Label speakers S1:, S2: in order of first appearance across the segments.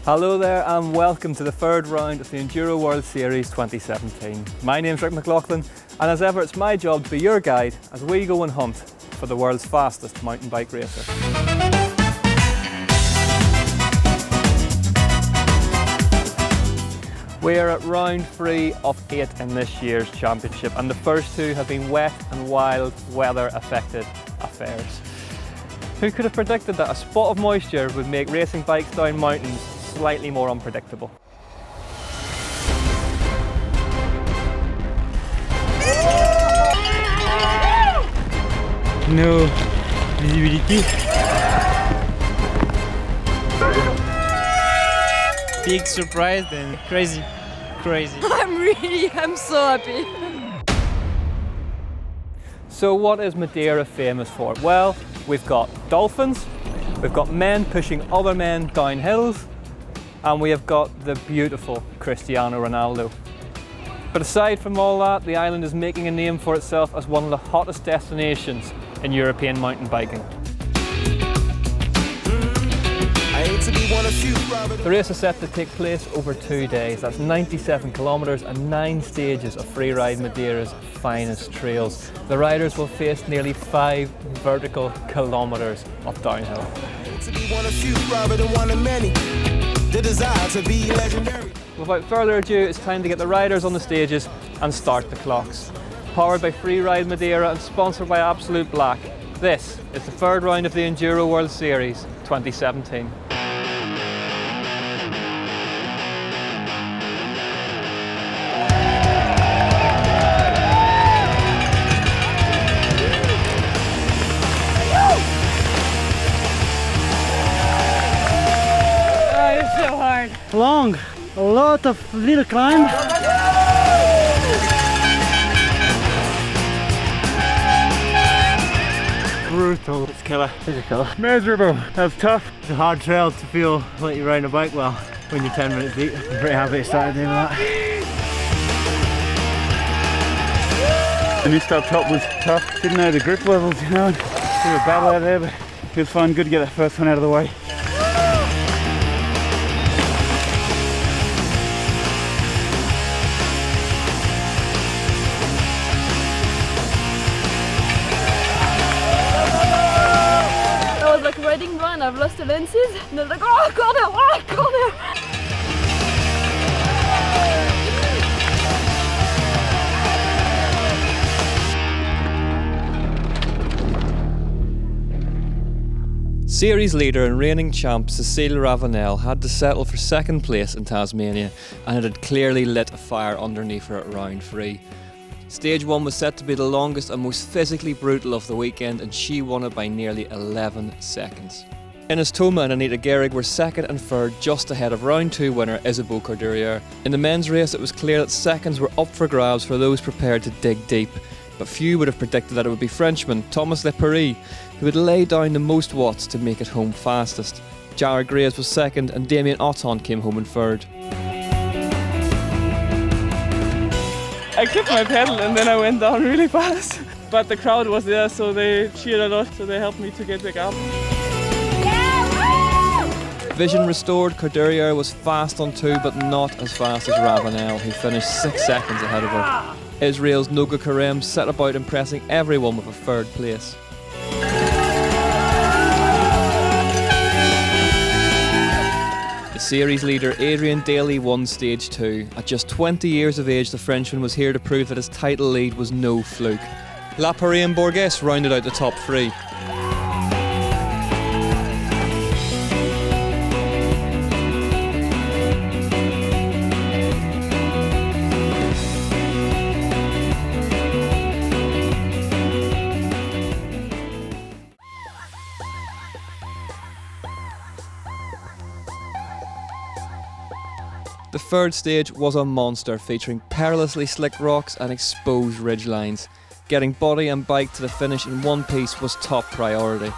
S1: Hello there and welcome to the third round of the Enduro World Series 2017. My name's Rick McLaughlin and as ever it's my job to be your guide as we go and hunt for the world's fastest mountain bike racer. We're at round 3 of 8 in this year's championship and the first 2 have been wet and wild weather affected affairs. Who could have predicted that a spot of moisture would make racing bikes down mountains slightly more unpredictable?
S2: No visibility. Big surprise and crazy.
S3: I'm so happy.
S1: So what is Madeira famous for? Well, we've got dolphins, we've got men pushing other men down hills, and we have got the beautiful Cristiano Ronaldo. But aside from all that, the island is making a name for itself as one of the hottest destinations in European mountain biking. The race is set to take place over 2 days. That's 97 kilometres and 9 stages of freeride Madeira's finest trails. The riders will face nearly 5 vertical kilometres of downhill. Without further ado, it's time to get the riders on the stages and start the clocks. Powered by Freeride Madeira and sponsored by Absolute Black, this is the third round of the Enduro World Series 2017.
S2: Long, a lot of little climb. Brutal. It's killer. It's a killer. Miserable. That's tough. It's a hard trail to feel like you're riding a bike well when you're 10 minutes deep. I'm pretty happy to start doing that. The new start top was tough. Didn't know the grip levels, you know. We were battle out there, but it was fun. Good to get that first one out of the way.
S3: Riding blind, I've lost the lenses, and I was like, oh, corner!
S1: Series leader and reigning champ Cecile Ravenel had to settle for second place in Tasmania and it had clearly lit a fire underneath her at round 3. Stage 1 was set to be the longest and most physically brutal of the weekend and she won it by nearly 11 seconds. Ines Thoma and Anita Gehrig were second and third just ahead of round 2 winner Isabeau Courdurier. In the men's race it was clear that seconds were up for grabs for those prepared to dig deep, but few would have predicted that it would be Frenchman Thomas Leparis who would lay down the most watts to make it home fastest. Jared Graves was second and Damien Otton came home in third.
S4: I kept my pedal and then I went down really fast. But the crowd was there, so they cheered a lot, so they helped me to get back up.
S1: Vision restored, Courdurier was fast on 2 but not as fast as Ravenel, who finished 6 seconds ahead of her. Israel's Noga Karem set about impressing everyone with a third place. The series leader Adrian Daly won stage 2. At just 20 years of age, the Frenchman was here to prove that his title lead was no fluke. Laparis and Borges rounded out the top 3. The third stage was a monster featuring perilously slick rocks and exposed ridgelines. Getting body and bike to the finish in one piece was top priority.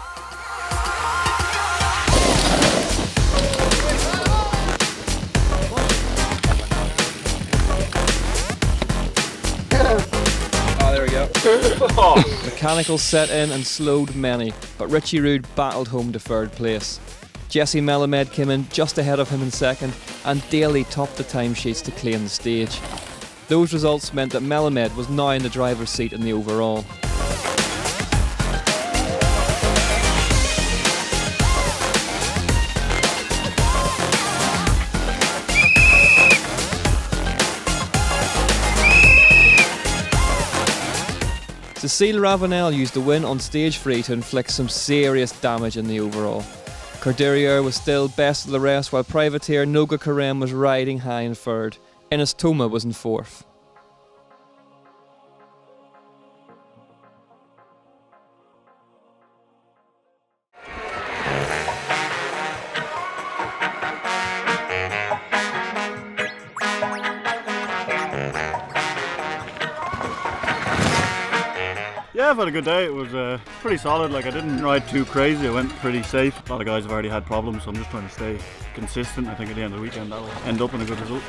S1: Mechanicals set in and slowed many, but Richie Rude battled home to third place. Jesse Melamed came in just ahead of him in second, and Daly topped the timesheets to claim the stage. Those results meant that Melamed was now in the driver's seat in the overall. Cécile Ravenel used the win on stage 3 to inflict some serious damage in the overall. Cordelier was still best of the rest, while privateer Noga Karem was riding high in third. Ines Toma was in fourth.
S5: Yeah, I've had a good day. It was pretty solid. Like, I didn't ride too crazy. I went pretty safe. A lot of guys have already had problems, so I'm just trying to stay consistent. I think at the end of the weekend that'll end up in a good result.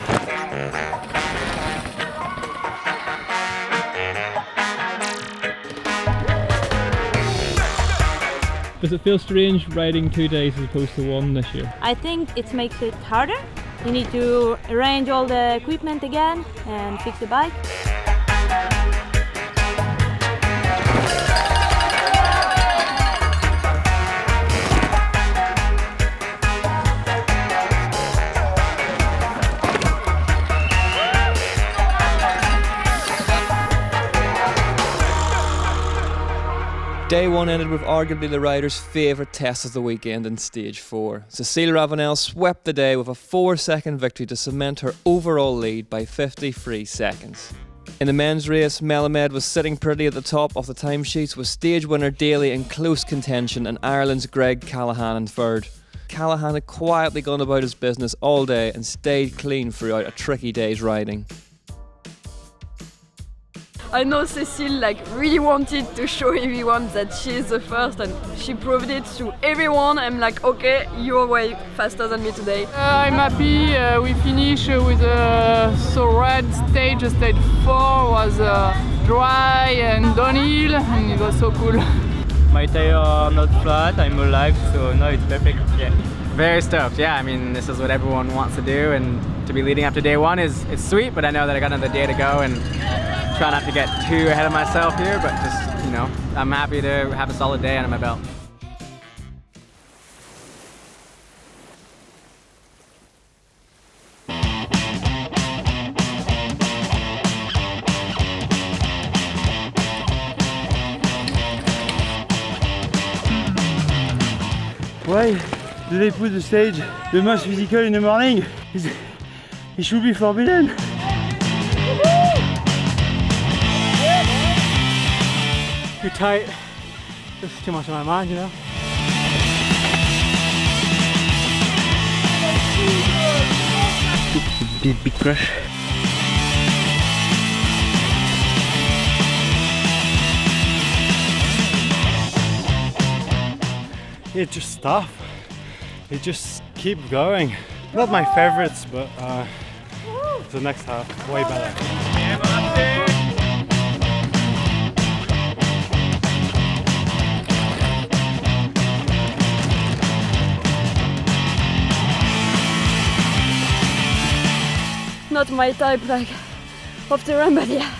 S6: Does it feel strange riding 2 days as opposed to one this year?
S3: I think it makes it harder. You need to arrange all the equipment again and fix the bike.
S1: Day 1 ended with arguably the riders' favourite test of the weekend in stage 4. Cécile Ravenel swept the day with a 4-second victory to cement her overall lead by 53 seconds. In the men's race, Melamed was sitting pretty at the top of the timesheets, with stage winner Daly in close contention and Ireland's Greg Callaghan in third. Callaghan had quietly gone about his business all day and stayed clean throughout a tricky day's riding.
S3: I know Cécile really wanted to show everyone that she is the first, and she proved it to everyone. I'm like, okay, you're way faster than me today.
S4: I'm happy we finished with a red stage. Stage 4 was dry and downhill, and it was so cool.
S2: My tires are not flat, I'm alive, so now it's perfect. Yeah. Very stoked, yeah. I mean, this is what everyone wants to do, and to be leading up to day 1 it's sweet, but I know that I got another day to go, and try not to get too ahead of myself here, but just, you know, I'm happy to have a solid day under my belt.
S7: Why do they put the stage the most physical in the morning? It should be forbidden. Too tight. Just too much on my mind, you know. Big crash. It just stop. It just keep going. Not my favorites, but the next half way better.
S3: Not my type of terrain, but yeah,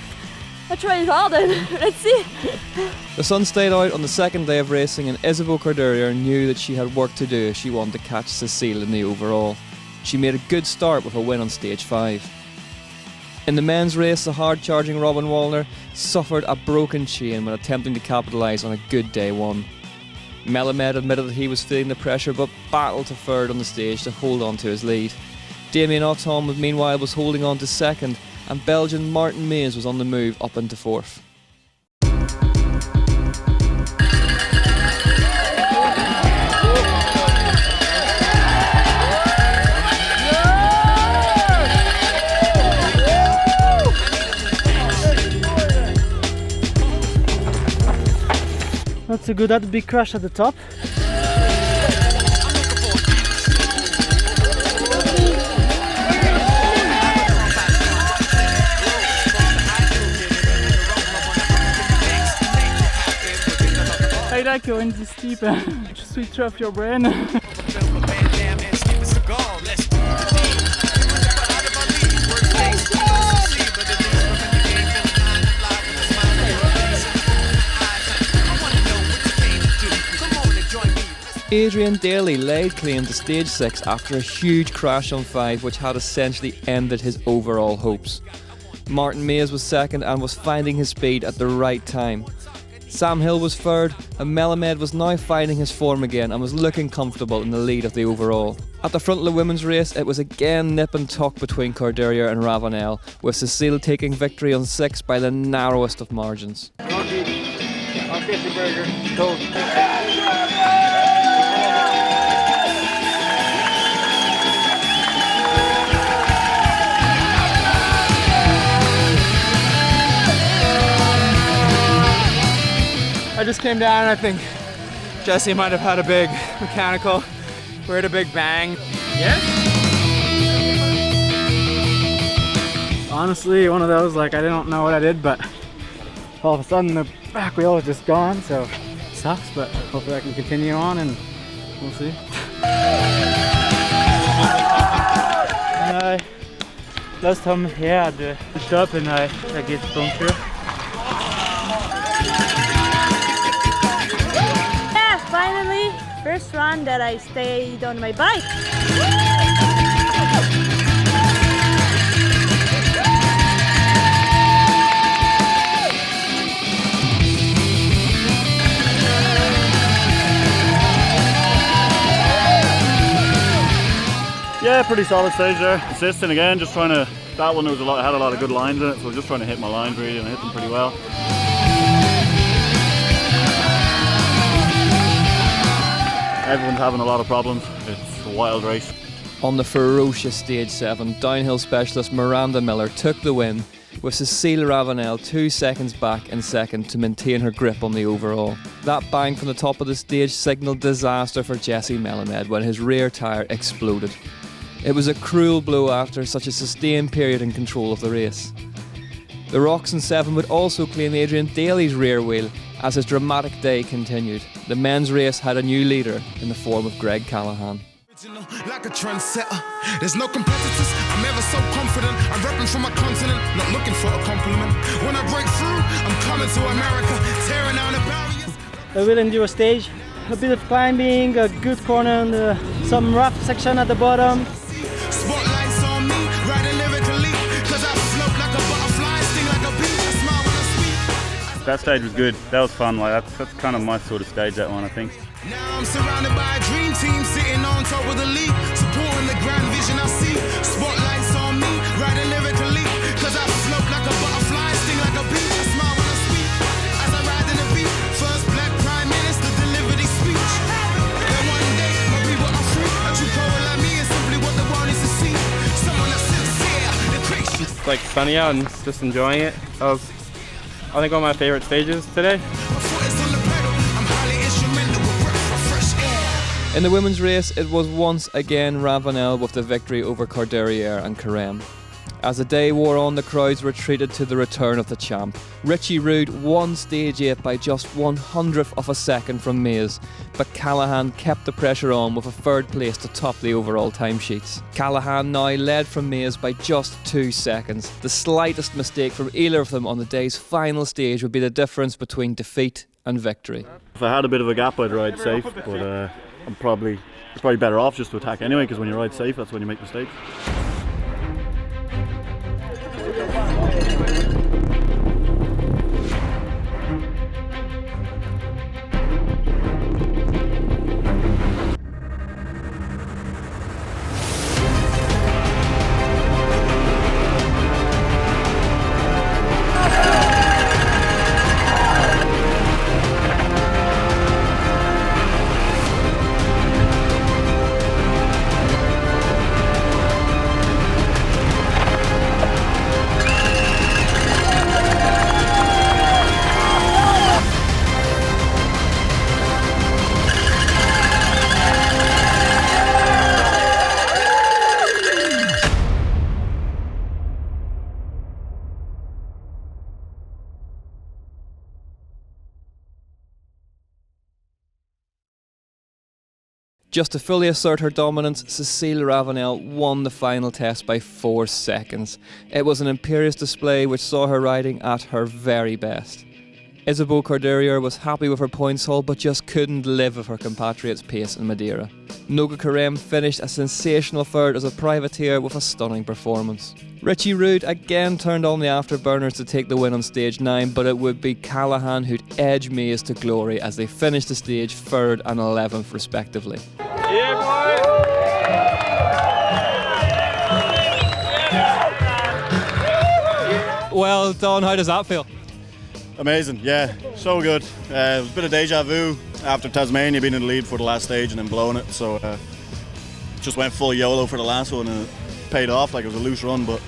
S3: I tried hard and let's see.
S1: The sun stayed out on the second day of racing, and Isabeau Cordelier knew that she had work to do if she wanted to catch Cécile in the overall. She made a good start with a win on stage 5. In the men's race, the hard-charging Robin Wallner suffered a broken chain when attempting to capitalise on a good day 1. Melamed admitted that he was feeling the pressure, but battled to third on the stage to hold on to his lead. Damien Auton, meanwhile, was holding on to second, and Belgian Martin Mays was on the move up into fourth.
S7: Not so good. That big crash at the top.
S4: I like when it's steep and switch off your brain.
S1: Adrian Daly laid claim to stage 6 after a huge crash on 5 which had essentially ended his overall hopes. Martin Mays was second and was finding his speed at the right time. Sam Hill was third, and Melamed was now finding his form again and was looking comfortable in the lead of the overall. At the front of the women's race, it was again nip and tuck between Corderia and Ravenel, with Cecile taking victory on 6 by the narrowest of margins.
S2: I just came down and I think Jesse might have had a big mechanical. We heard a big bang. Yes? Honestly, one of those, like, I don't know what I did, but all of a sudden the back wheel was just gone, so it sucks, but hopefully I can continue on and we'll see.
S8: Last time here at the top and I get puncture.
S9: Finally, first run that I stayed on my bike.
S5: Yeah, pretty solid stage there. Consistent again, just trying to, that one was had a lot of good lines in it, so just trying to hit my lines really, and I hit them pretty well. Everyone's having a lot of problems. It's a wild race.
S1: On the ferocious stage 7, downhill specialist Miranda Miller took the win, with Cecile Ravenel 2 seconds back in second to maintain her grip on the overall. That bang from the top of the stage signalled disaster for Jesse Melamed when his rear tyre exploded. It was a cruel blow after such a sustained period in control of the race. The Roxon 7 would also claim Adrian Daly's rear wheel as his dramatic day continued. The men's race had a new leader in the form of Greg Callahan.
S10: Like a trendsetter, there's no competitors. I'm ever so confident. I'm repping for my continent, not looking for a compliment. When I break through, I'm coming to America, tearing down the barriers.
S8: A real enduro stage, a bit of climbing, a good corner and some rough section at the bottom.
S10: Spotlights on me, riding lyrically, cause I float like a butterfly, sting like a bee, I smile when I speak.
S11: That stage was good. That was fun. Like that's kind of my sort of stage, that one, I think.
S10: Now I'm surrounded by a dream team, sitting on top of the league, supporting the grand vision I see. Spotlights on me, riding lyrically, cause I float like a butterfly, sting like a bee, I smile when I speak, as I ride in the beat. First black prime minister delivered his speech. Then one day, my people are free. A true poet like me is simply what the world needs to see. Someone that's sincere, the gracious.
S2: It's like sunny out and just enjoying it. I think one of my favorite stages today.
S1: In the women's race, it was once again Ravenel with the victory over Corderia and Carême. As the day wore on, the crowds retreated to the return of the champ. Richie Rood won stage 8 by just 1/100th of a second from Mays, but Callahan kept the pressure on with a third place to top the overall timesheets. Callahan now led from Mays by just 2 seconds. The slightest mistake from either of them on the day's final stage would be the difference between defeat and victory.
S5: If I had a bit of a gap, I'd ride safe, but I'm probably better off just to attack anyway, because when you ride safe, that's when you make mistakes.
S1: Just to fully assert her dominance, Cecile Ravenel won the final test by 4 seconds. It was an imperious display which saw her riding at her very best. Isabeau Corderia was happy with her points haul but just couldn't live with her compatriots' pace in Madeira. Noga Carême finished a sensational third as a privateer with a stunning performance. Richie Rude again turned on the afterburners to take the win on stage 9, but it would be Callahan who'd edge Mays to glory as they finished the stage 3rd and 11th respectively.
S6: Yeah, boy!
S1: Well done, how does that feel?
S5: Amazing, yeah, so good. It was a bit of deja vu after Tasmania being in the lead for the last stage and then blowing it, so just went full YOLO for the last one and it paid off. Like, it was a loose run, but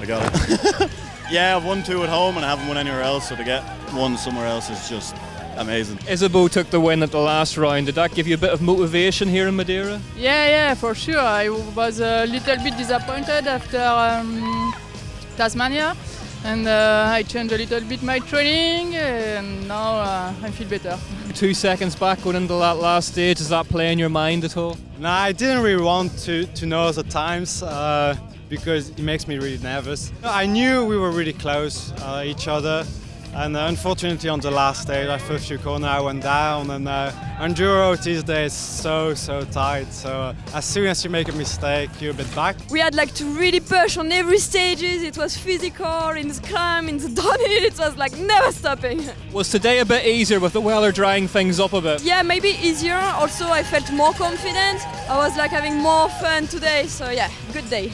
S5: I got it. Yeah, I've won 2 at home and I haven't won anywhere else, so to get one somewhere else is just amazing.
S1: Isabeau took the win at the last round. Did that give you a bit of motivation here in Madeira?
S4: Yeah, for sure. I was a little bit disappointed after Tasmania, and I changed a little bit my training, and now I feel better.
S1: 2 seconds back going into that last stage, does that play in your mind at all?
S7: No, I didn't really want to know the times because it makes me really nervous. I knew we were really close each other, and unfortunately on the last stage, I first few corner I went down, and enduro these days so tight. So as soon as you make a mistake, you're a bit back.
S3: We had like to really push on every stages. It was physical, in the climb, in the downhill. It was like never stopping.
S1: Was today a bit easier with the weather drying things up a bit?
S3: Yeah, maybe easier. Also, I felt more confident. I was like having more fun today. So yeah, good day.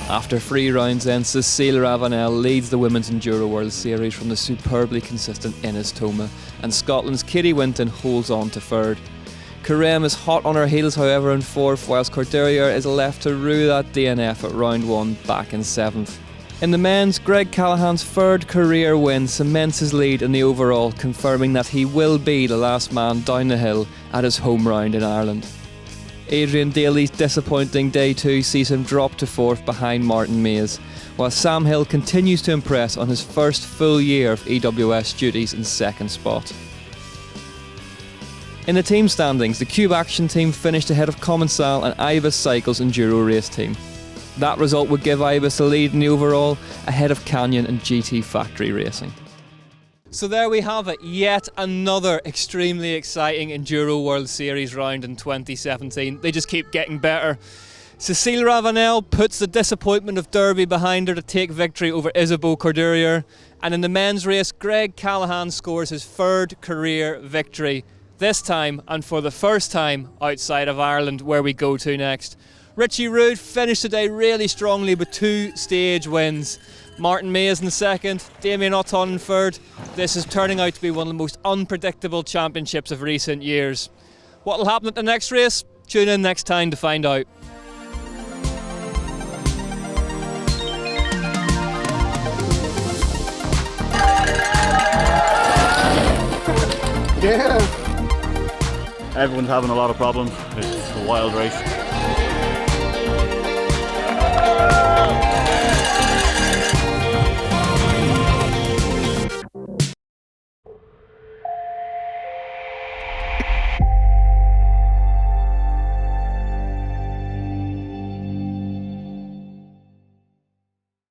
S1: After 3 rounds then, Cécile Ravanel leads the Women's Enduro World Series from the superbly consistent Ines Thoma, and Scotland's Katie Winton holds on to 3rd. Carême is hot on her heels however in 4th, whilst Corderia is left to rue that DNF at round 1 back in 7th. In the men's, Greg Callahan's 3rd career win cements his lead in the overall, confirming that he will be the last man down the hill at his home round in Ireland. Adrian Daly's disappointing day 2 sees him drop to 4th behind Martin Mays, while Sam Hill continues to impress on his first full year of EWS duties in 2nd spot. In the team standings, the Cube Action team finished ahead of Commensal and Ibis Cycles Enduro Race team. That result would give Ibis a lead in the overall, ahead of Canyon and GT Factory Racing. So there we have it, yet another extremely exciting Enduro World Series round in 2017. They just keep getting better. Cécile Ravanel puts the disappointment of Derby behind her to take victory over Isabeau Corderia. And in the men's race, Greg Callahan scores his 3rd career victory. This time, and for the first time, outside of Ireland, where we go to next. Richie Rude finished today really strongly with 2 stage wins. Martin Mays in 2nd, Damien Otton in 3rd. This is turning out to be one of the most unpredictable championships of recent years. What will happen at the next race? Tune in next time to find out.
S5: Yeah. Everyone's having a lot of problems. It's a wild race.